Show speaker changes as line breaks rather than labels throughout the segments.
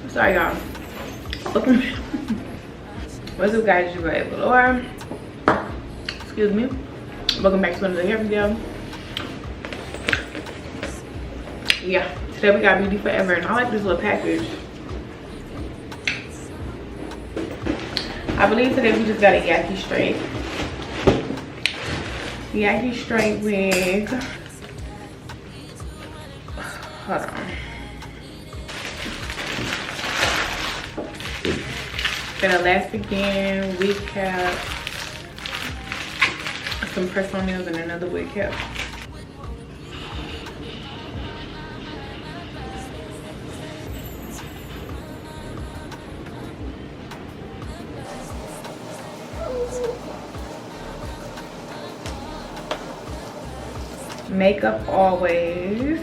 Sorry y'all. What's up guys, your boy Galore. Excuse me. Welcome back to another hair video. Yeah, today we got Beauty Forever and I like this little package. I believe today we just got a Yaki Straight. Yaki Straight wig. Hold on. An elastic band, wig cap, some press-on nails, and another wig cap. Makeup always.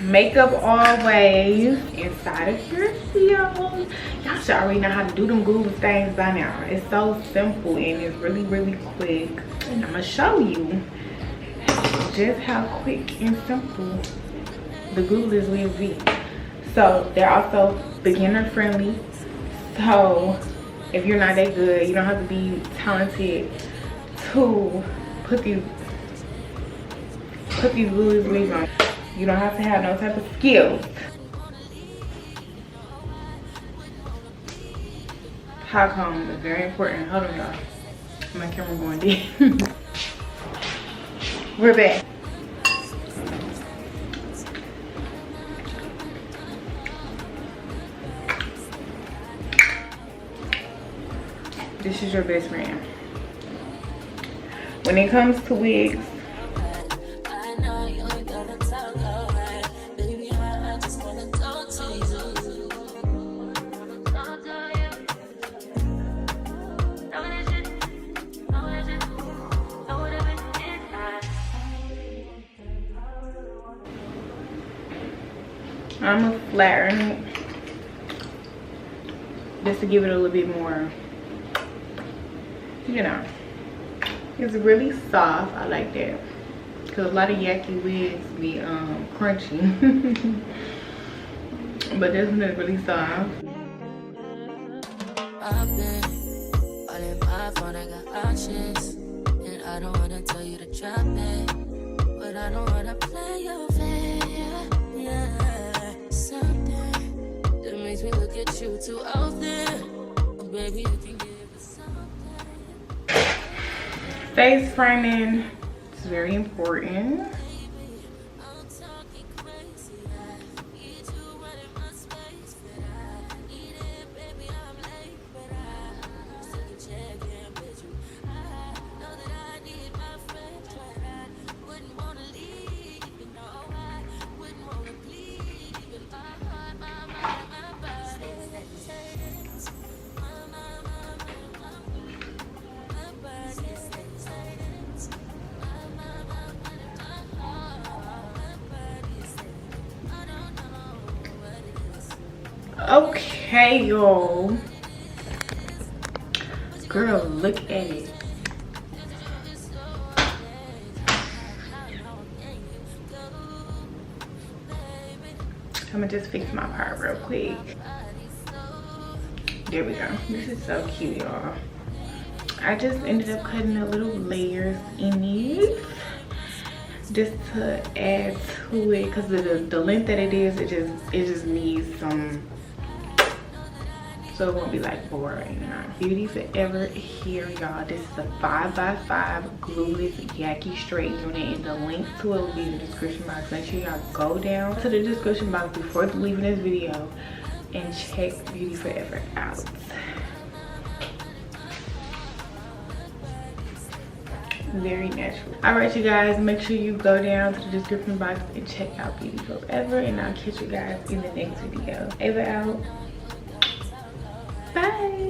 Makeup always inside of your videos. Y'all should already know how to do them Glueless things by now. It's so simple and it's really quick. And I'm gonna show you just how quick and simple the Glueless will be. So they're also beginner friendly. So if you're not that good, you don't have to be talented to put these Glueless wigs on. You don't have to have no type of skills. Hot comb is very important. Hold on, y'all. My camera going dead. We're back. This is your best friend. When it comes to wigs, I'm gonna flatten it just to give it a little bit more, you know. It's really soft. I like that because a lot of Yaki wigs be crunchy. But this one is really soft. I've been all in my phone, I got options, and I don't wanna tell you to drop it, but I don't wanna play your fair. Yeah, something that makes me look at you too often. Oh, baby, you can give it something. Face framing is very important. Okay, y'all. Girl, look at it. I'm gonna just fix my part real quick. There we go. This is so cute, y'all. I just ended up cutting the little layers in it just to add to it because the length that it is, it just needs some, so it won't be like boring. Beauty Forever here, y'all. This is a 5x5 Glueless Yaki Straight unit, and the link to it will be in the description box. Make sure y'all go down to the description box before leaving this video and check Beauty Forever out. Very natural. All right, you guys, make sure you go down to the description box and check out Beauty Forever, and I'll catch you guys in the next video. Ava out. Bye.